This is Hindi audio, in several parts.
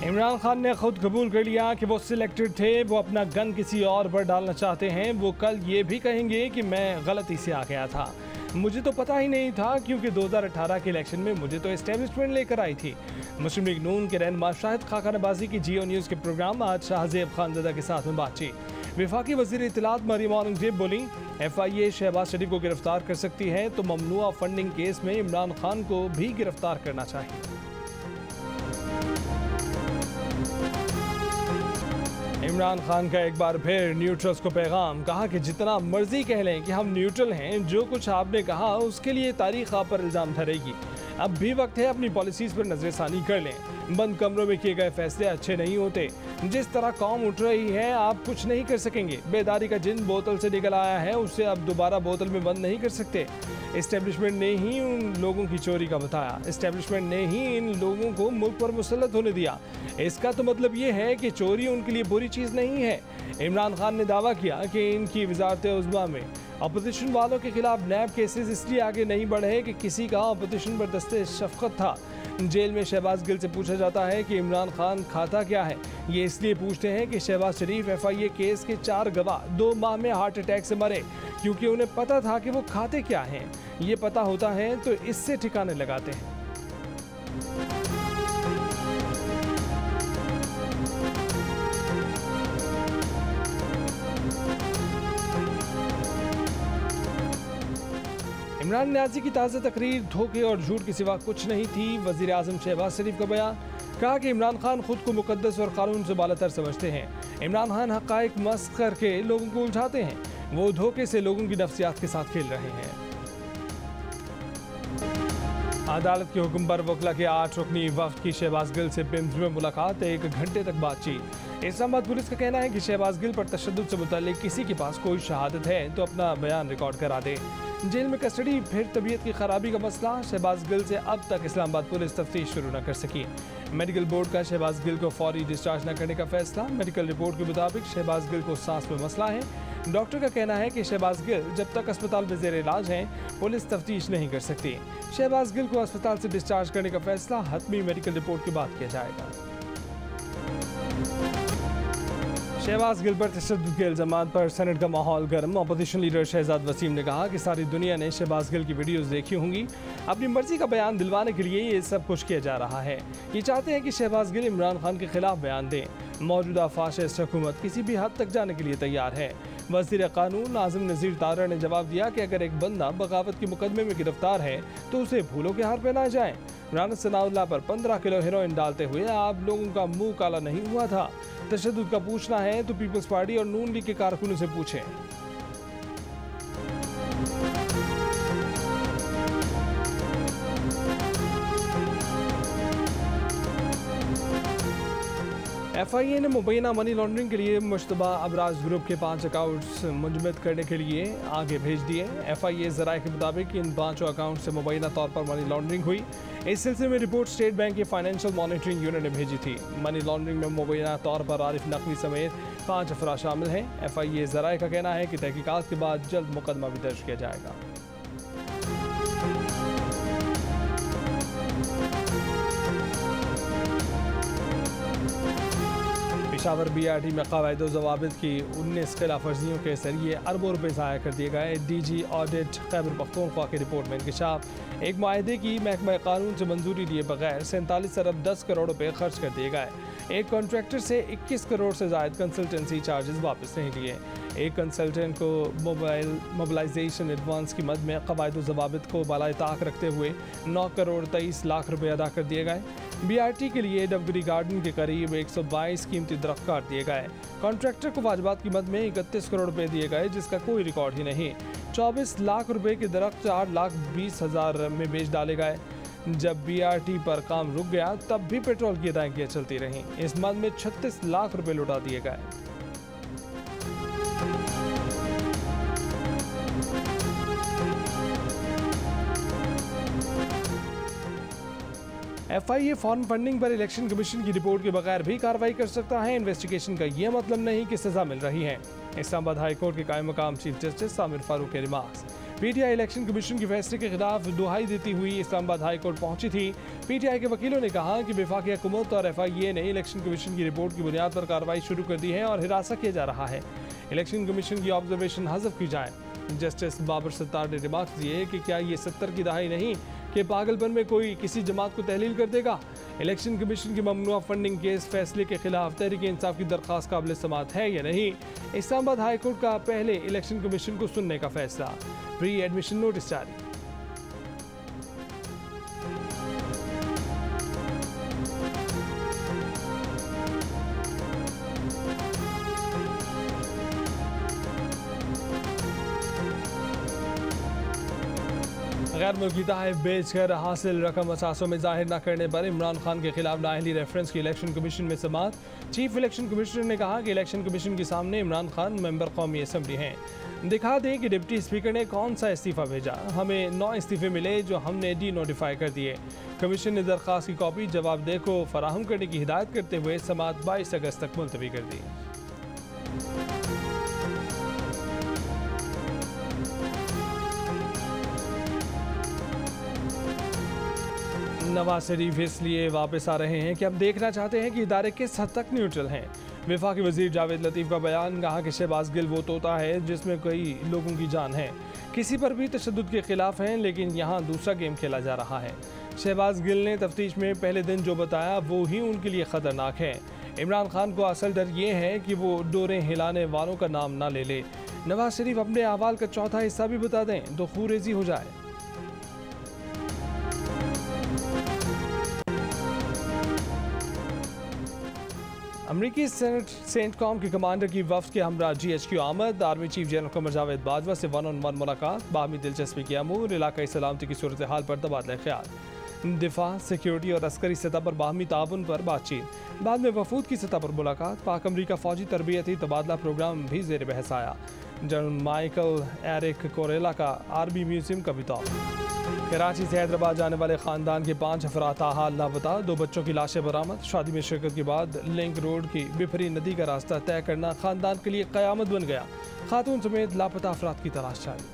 इमरान खान ने खुद कबूल कर लिया कि वो सिलेक्टेड थे, वो अपना गन किसी और पर डालना चाहते हैं। वो कल ये भी कहेंगे कि मैं गलती से आ गया था, मुझे तो पता ही नहीं था, क्योंकि 2018 के इलेक्शन में मुझे तो एस्टेब्लिशमेंट लेकर आई थी। मुस्लिम लीग नून के रहनुमा शाहिद खाकानबाजी की जियो न्यूज़ के प्रोग्राम आज शाहजेब खानज़ादा के साथ में बातचीत। वफाकी वज़ीर इत्तलात मरियम औरंगज़ेब बोली, FIA शहबाज शरीफ को गिरफ्तार कर सकती है तो ममनुआ फंडिंग केस में इमरान खान को भी गिरफ्तार करना चाहिए। इमरान खान का एक बार फिर न्यूट्रल्स को पैगाम, कहा कि जितना मर्जी कह लें कि हम न्यूट्रल हैं, जो कुछ आपने कहा उसके लिए तारीख आप पर इल्ज़ाम धरेगी। अब भी वक्त है अपनी पॉलिसीज़ पर नजरसानी कर लें। बंद कमरों में किए गए फैसले अच्छे नहीं होते। जिस तरह कौम उठ रही है आप कुछ नहीं कर सकेंगे। बेदारी का जिन बोतल से निकल आया है उसे अब दोबारा बोतल में बंद नहीं कर सकते। इस्टेब्लिशमेंट ने ही उन लोगों की चोरी का बताया, इस्टेब्लिशमेंट ने ही इन लोगों को मुल्क पर मुसल्लत होने दिया। इसका तो मतलब ये है कि चोरी उनके लिए बुरी चीज़ नहीं है। इमरान खान ने दावा किया कि इनकी वजारत उज़्मा में अपोजिशन वालों के खिलाफ नैब केसेस इसलिए आगे नहीं बढ़े कि किसी का अपोजिशन पर दस्ते शफकत था। जेल में शहबाज गिल से पूछा जाता है कि इमरान खान खाता क्या है। ये इसलिए पूछते हैं कि शहबाज शरीफ FIA केस के 4 गवाह 2 माह में हार्ट अटैक से मरे, क्योंकि उन्हें पता था कि वो खाते क्या हैं। ये पता होता है तो इससे ठिकाने लगाते हैं। इमरान न्याजी की ताज़ा तकरीर धोखे और झूठ के सिवा कुछ नहीं थी। वज़ीर आज़म शहबाज शरीफ का बयान, कहा कि इमरान खान खुद को मुकद्दस और कानून से बालातर समझते हैं। इमरान खान हक़ाइक़ मस्ख़ करके लोगों को उलझाते हैं। वो धोखे से लोगों की नफ्सियात के साथ खेल रहे हैं। अदालत के हुक्म पर वकला के 8 रुकनी वफ़द की शहबाज गिल से पिम्स में मुलाकात, 1 घंटे तक बातचीत। इस्लामाबाद पुलिस का कहना है कि शहबाज गिल पर तशद्दुद से मुतल्लिक़ किसी के पास कोई शहादत है तो अपना बयान रिकॉर्ड करा दे। जेल में कस्टडी, फिर तबीयत की खराबी का मसला। शहबाज गिल से अब तक इस्लामाबाद पुलिस तफ्तीश शुरू न कर सकी। मेडिकल बोर्ड का शहबाज गिल को फौरी डिस्चार्ज न करने का फैसला। मेडिकल रिपोर्ट के मुताबिक शहबाज गिल को सांस में मसला है। डॉक्टर का कहना है कि शहबाज गिल जब तक अस्पताल में ज़ेर इलाज हैं पुलिस तफ्तीश नहीं कर सकती। शहबाज गिल को अस्पताल से डिस्चार्ज करने का फैसला हतमी मेडिकल रिपोर्ट के बाद किया जाएगा। शहबाज गिल पर तशद्दुद के इल्ज़ामात पर सेनेट का माहौल गर्म। अपोजिशन लीडर शहजाद वसीम ने कहा कि सारी दुनिया ने शहबाज गिल की वीडियोस देखी होंगी। अपनी मर्जी का बयान दिलवाने के लिए ये सब कुछ किया जा रहा है। ये चाहते हैं कि शहबाज गिल इमरान खान के खिलाफ बयान दें। मौजूदा फाशिस्ट हुकूमत किसी भी हद तक जाने के लिए तैयार है। वज़ीर कानून आज़म नज़ीर तारा ने जवाब दिया कि अगर एक बंदा बगावत के मुकदमे में गिरफ्तार है तो उसे फूलों के हार पहनाए जाएं। राना सनाउल्लाह पर 15 किलो हेरोइन डालते हुए आप लोगों का मुंह काला नहीं हुआ था। तशद्दुद का पूछना है तो पीपल्स पार्टी और नून लीग के कारकुनों से पूछें। FIA ने मुबैना मनी लॉन्ड्रिंग के लिए मुश्तबा अबराज ग्रुप के 5 अकाउंट्स मुंजमद करने के लिए आगे भेज दिए। FIA ज़राए के मुताबिक इन 5 अकाउंट से मुबैना तौर पर मनी लॉन्ड्रिंग हुई। इस सिलसिले में रिपोर्ट स्टेट बैंक की फाइनेंशियल मॉनिटरिंग यूनिट ने भेजी थी। मनी लॉन्ड्रिंग में मुबैना तौर पर आरिफ नकवी समेत 5 अफराद शामिल हैं। FIA ज़राए का कहना है कि तहकीकात के बाद जल्द मुकदमा भी दर्ज किया जाएगा। पेशावर BRT में क़वाइद ज़वाबित की 19 खिलाफ वर्जियों के जरिए अरबों रुपये ज़ाया कर दिए गए। DG ऑडिट खैबर पख्तूनख्वा की रिपोर्ट में इंकशाफ। एक माहदे की महकमा कानून से मंजूरी लिए बगैर 47 अरब 10 करोड़ रुपये खर्च कर दिए गए। एक कॉन्ट्रैक्टर से 21 करोड़ से ज़ायद कंसल्टेंसी चार्जेस वापस नहीं लिए। एक कंसल्टेंट को मोबिलाइजेशन एडवांस की मद में क़वाइद ज़वाबित को बालाए ताक रखते हुए 9 करोड़ 23 लाख रुपये अदा कर दिए गए। BRT के लिए डबगरी गार्डन के करीब 122 कीमती दरख्त काट दिए गए। कॉन्ट्रैक्टर को वाजबात की मद में 31 करोड़ रुपये दिए गए, जिसका कोई रिकॉर्ड ही नहीं। 24 लाख रुपए के दरख्त 4,20,000 में बेच डाले गए। जब BRT पर काम रुक गया तब भी पेट्रोल की अदायगियाँ चलती रहीं। इस मद में 36 लाख रुपए लौटा दिए गए। FIA फॉर्म फंडिंग पर इलेक्शन कमीशन की रिपोर्ट के बगैर भी कार्रवाई कर सकता है। इन्वेस्टिगेशन का यह मतलब नहीं कि सजा मिल रही है। इस्लामाबाद हाई कोर्ट के कायम मकाम चीफ जस्टिस सामिर फारूक के रिमार्क्स। पीटीआई इलेक्शन कमीशन के फैसले के खिलाफ दुहाई देती हुई इस्लामाबाद हाई कोर्ट पहुंची थी। पीटीआई के वकीलों ने कहा कि वफाकी हुकूमत और FIA ने इलेक्शन कमीशन की रिपोर्ट की बुनियाद पर कार्रवाई शुरू कर दी है और हिरासत किया जा रहा है। इलेक्शन कमीशन की ऑब्जर्वेशन हज़फ की जाए। जस्टिस बाबर सत्तार ने रिमार्क दिए कि क्या ये 70 की दहाई नहीं कि पागलपन में कोई किसी जमात को तहलील कर देगा। इलेक्शन कमीशन की ममनुआ फंडिंग केस फैसले के खिलाफ तहरीक इंसाफ की दरख्वास्त काबिल समाअत है या नहीं। इस्लामाबाद हाई कोर्ट का पहले इलेक्शन कमीशन को सुनने का फैसला। प्री एडमिशन नोटिस जारी। गैर मुल्की तहफ़ बेचकर हासिल रकम असासों में जाहिर न करने पर इमरान खान के खिलाफ नाअहली रेफरेंस की इलेक्शन कमीशन में समाअत। चीफ इलेक्शन कमिश्नर ने कहा कि इलेक्शन कमीशन के सामने इमरान खान मेंबर कौमी असम्बली हैं। दिखा दें कि डिप्टी स्पीकर ने कौन सा इस्तीफ़ा भेजा। हमें 9 इस्तीफ़े मिले जो हमने डी नोटिफाई कर दिए। कमीशन ने दरख्वास्त की कॉपी जवाब दे को फराहम करने की हिदायत करते हुए समाअत 22 अगस्त तक मुलतवी कर दी। नवाज शरीफ इसलिए वापस आ रहे हैं कि हम देखना चाहते हैं कि इदारे किस हद तक न्यूट्रल हैं। वफाकी वजीर जावेद लतीफ़ का बयान। कहा कि शहबाज गिल वो तोता है जिसमें कई लोगों की जान है, किसी पर भी तशद्दुद के खिलाफ हैं, लेकिन यहाँ दूसरा गेम खेला जा रहा है। शहबाज गिल ने तफ्तीश में पहले दिन जो बताया वो ही उनके लिए ख़तरनाक है। इमरान खान को असल डर ये है कि वो डोरें हिलाने वालों का नाम ना ले ले। नवाज शरीफ अपने अहवाल का चौथा हिस्सा भी बता दें तो खूरेजी हो जाए। अमरीकी सेंट कॉम के कमांडर की वफ्द के हमरा GHQ आमद। Army chief general Qamar Javed Bajwa से 1-on-1 मुलाकात। बाहमी दिलचस्पी की अमूर। इलाकाई सलामती की सूरत हाल पर तबादला ख्याल। दिफा, सिक्योरिटी और अस्करी सतह पर बाहमी ताउन पर बातचीत। बाद में वफूद की सतह पर मुलाकात। पाक अमरीका फौजी तरबियती तबादला प्रोग्राम भी जेर बहस आया। जनरल माइकल एरिक कोरेला का आर्मी म्यूजियम का भी दौरा। कराची से हैदराबाद जाने वाले खानदान के 5 अफराद ताहाल लापता। 2 बच्चों की लाशें बरामद। शादी में शिरकत के बाद लिंक रोड की बिफरी नदी का रास्ता तय करना खानदान के लिए क़यामत बन गया। खातून समेत लापता अफराद की तलाश जारी।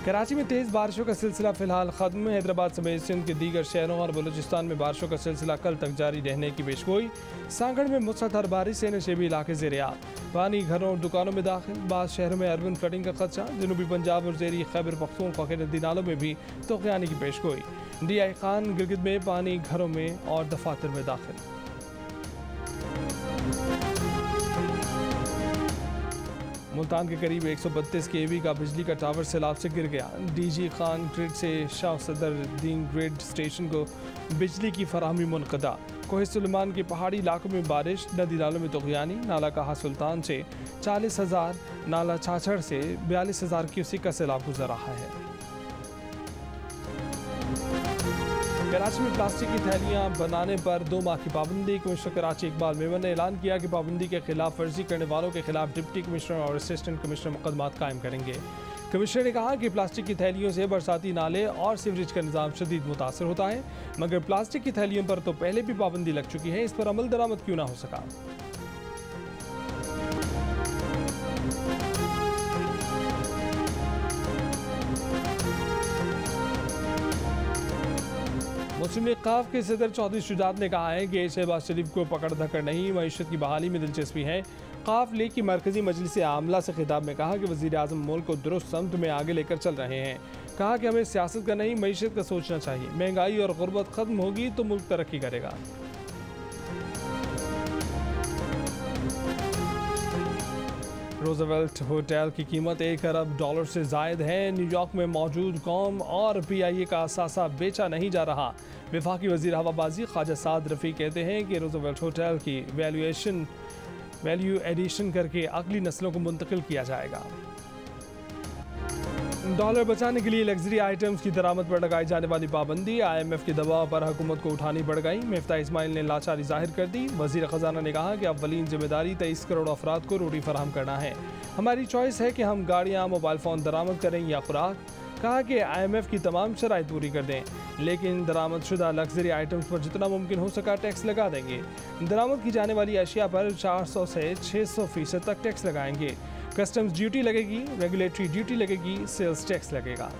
कराची में तेज़ बारिशों का सिलसिला फिलहाल ख़त्म। हैदराबाद समेत सिंध के दीगर शहरों और बलूचिस्तान में बारिशों का सिलसिला कल तक जारी रहने की पेशगोई। सांगड़ में मुसलधार बारिश से नशेबी इलाके ज़ेर-ए-आब। पानी घरों और दुकानों में दाखिल। बाद शहरों में अर्बन फ्लडिंग का खदशा। जनूबी पंजाब और ज़ेरी खैबर पख्तूनख्वा के नदी नालों में भी तूफ़ानी की पेशगोई। DI खान गिलगित में पानी घरों में और दफातर में दाखिल। मुल्तान के करीब 132 kV का बिजली का टावर सैलाब से गिर गया। DG खान ग्रिड से शाह सदर दीन ग्रिड स्टेशन को बिजली की फराहमी मुनक़दा। कोह सुलेमान के पहाड़ी इलाकों में बारिश। नदी नालों में तग़यानी। नाला कहा सुल्तान से 40,000, नाला छाछड़ से 42,000 क्यूसेक का सैलाब गुजर रहा है। कराची में प्लास्टिक की थैलियां बनाने पर 2 माह की पाबंदी। कमिश्नर कराची इकबाल मेमन ने ऐलान किया कि पाबंदी के खिलाफ वर्जी करने वालों के खिलाफ डिप्टी कमिश्नर और असिस्टेंट कमिश्नर मुकदमात कायम करेंगे। कमिश्नर ने कहा कि प्लास्टिक की थैलियों से बरसाती नाले और सीवरेज का निज़ाम शदीद मुतासर होता है, मगर प्लास्टिक की थैलियों पर तो पहले भी पाबंदी लग चुकी है। इस पर अमल दरामद क्यों ना हो सका। मुस्लिम लीग क़ाफ के सदर चौधरी शुजात ने कहा है कि शहबाज शरीफ को पकड़ धकड़ नहीं, मईशत की बहाली में दिलचस्पी है। क़ाफ लीग की मरकजी मजलिस आमला से खिताब में कहा कि वज़ीर आज़म मुल्क को दुरुस्त समत में आगे लेकर चल रहे हैं। कहा कि हमें सियासत का नहीं मईशत का सोचना चाहिए। महंगाई और गुर्बत ख़त्म होगी तो मुल्क तरक्की करेगा। रोजवेल्ट होटल की कीमत $1 अरब से जायद है। न्यूयॉर्क में मौजूद कौम और PIA का असासा बेचा नहीं जा रहा। वफाकी वज़ीर हवाबाजी ख्वाजा साद रफ़ी कहते हैं कि रोजवेल्ट होटल की वैल्यू एडिशन करके अगली नस्लों को मुंतकिल किया जाएगा। डॉलर बचाने के लिए लग्जरी आइटम्स की दरामद पर लगाई जाने वाली पाबंदी। IMF के दबाव पर हुकूमत को उठानी पड़ गई। मिफ्ता इस्माइल ने लाचारी जाहिर कर दी। वज़ीर ख़जाना ने कहा कि अव्वलीन जिम्मेदारी 23 करोड़ अफराद को रोटी फराहम करना है। हमारी चॉइस है कि हम गाड़ियाँ, मोबाइल फ़ोन दरामद करें या खुराक। कहा कि IMF की तमाम शराइत पूरी कर दें, लेकिन दरामदशुदा लग्जरी आइटम्स पर जितना मुमकिन हो सका टैक्स लगा देंगे। दरामद की जाने वाली अशिया पर 400 से 600% तक टैक्स लगाएंगे। कस्टम्स ड्यूटी लगेगी, रेगुलेटरी ड्यूटी लगेगी, सेल्स टैक्स लगेगा।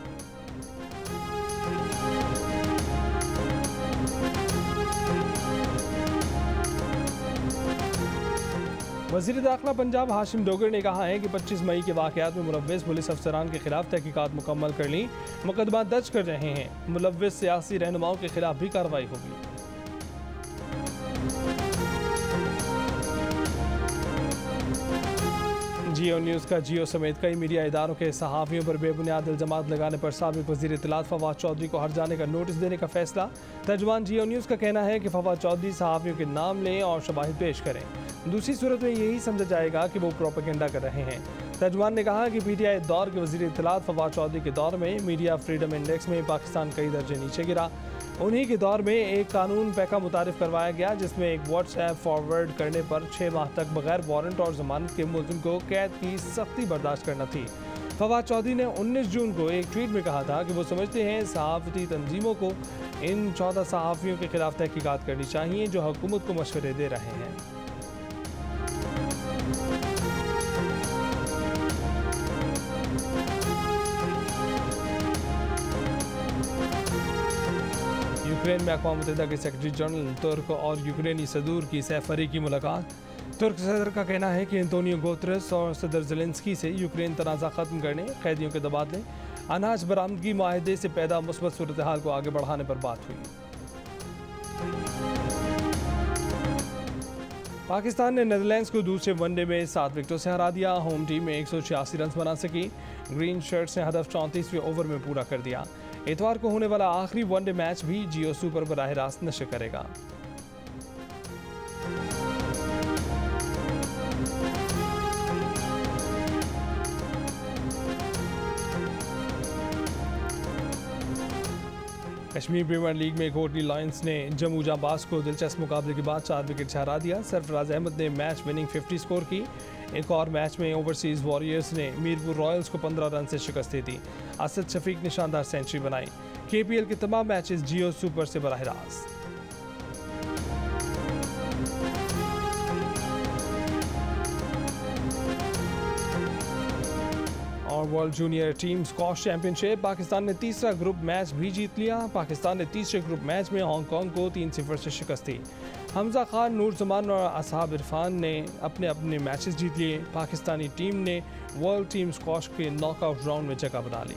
वज़ीर दाखिला पंजाब हाशिम डोगर ने कहा है कि 25 मई के वाक़यात में मुलव्विस पुलिस अफसरान के खिलाफ तहकीकात मुकम्मल कर ली, मुकदमा दर्ज कर रहे हैं। मुलव्विस सियासी रहनुमाओं के खिलाफ भी कार्रवाई होगी। जियो न्यूज़ का जियो समेत कई मीडिया इदारों के सहाफ़ियों पर बेबुनियाद इल्ज़ामात लगाने पर साबिक़ वज़ीर इत्तलात फवाद चौधरी को हट जाने का नोटिस देने का फैसला। तर्जुमान जियो न्यूज़ का कहना है कि फवाद चौधरी सहाफ़ियों के नाम लें और शवाहिद पेश करें, दूसरी सूरत में यही समझा जाएगा कि वो प्रोपेगेंडा कर रहे हैं। तर्जुमान ने कहा कि PTI दौर के वज़ीर इत्तलात फवाद चौधरी के दौर में मीडिया फ्रीडम इंडेक्स में पाकिस्तान कई दर्जे नीचे गिरा। उन्हीं के दौर में एक कानून पैका मुतारिफ करवाया गया जिसमें एक व्हाट्सएप फॉरवर्ड करने पर 6 माह तक बगैर वारंट और जमानत के मुलजिम को कैद की सख्ती बर्दाश्त करना थी। फवाद चौधरी ने 19 जून को एक ट्वीट में कहा था कि वो समझते हैं सहाफ़ती तंजीमों को इन 14 सहाफ़ियों के खिलाफ तहकीकात करनी चाहिए जो हुकूमत को मशवरे दे रहे हैं। यूक्रेन में अक़वाम मुत्तहिदा के सेक्रेटरी जनरल तुर्क और यूक्रेनी सदूर की सैफरी की मुलाकात। तुर्क सदर का कहना है कि एंटोनियो गुतेरेस और सदर ज़ेलेंस्की से यूक्रेन तनाज़ा ख़त्म करने, कैदियों के तबादले, अनाज बरामदगी माहदे से पैदा मुस्बत सूरत हाल को आगे बढ़ाने पर बात हुई। पाकिस्तान ने नीदरलैंड्स को दूसरे वनडे में 7 विकेटों से हरा दिया। होम टीम में 186 रन बना सकी। ग्रीन शर्ट्स ने हदफ 34वें ओवर में पूरा कर दिया। इतवार को होने वाला आखिरी वनडे मैच भी जियो सुपर बराह रास्त नशर करेगा। कश्मीर प्रीमियर लीग में कोटली लायंस ने जम्मू जाबाज को दिलचस्प मुकाबले के बाद 4 विकेट से हरा दिया। सरफराज अहमद ने मैच विनिंग 50 स्कोर की। एक और मैच में ओवरसीज़ वॉरियर्स ने मीरपुर रॉयल्स को 15 रन से शिकस्त दे दी। असद शफीक ने शानदार सेंचुरी बनाई। KPL के तमाम मैचेस जियो सुपर से बराह रास्त। और world junior team squash championship, Pakistan ने तीसरा ग्रुप मैच भी जीत लिया। पाकिस्तान ने तीसरे ग्रुप मैच में हांगकांग को 3-0 से शिकस्त दी। हमजा खान, नूर जमान और असहाब इरफान ने अपने अपने मैचेस जीत लिए। पाकिस्तानी टीम ने वर्ल्ड टीम स्क्वॉश के नॉकआउट राउंड में जगह बना ली।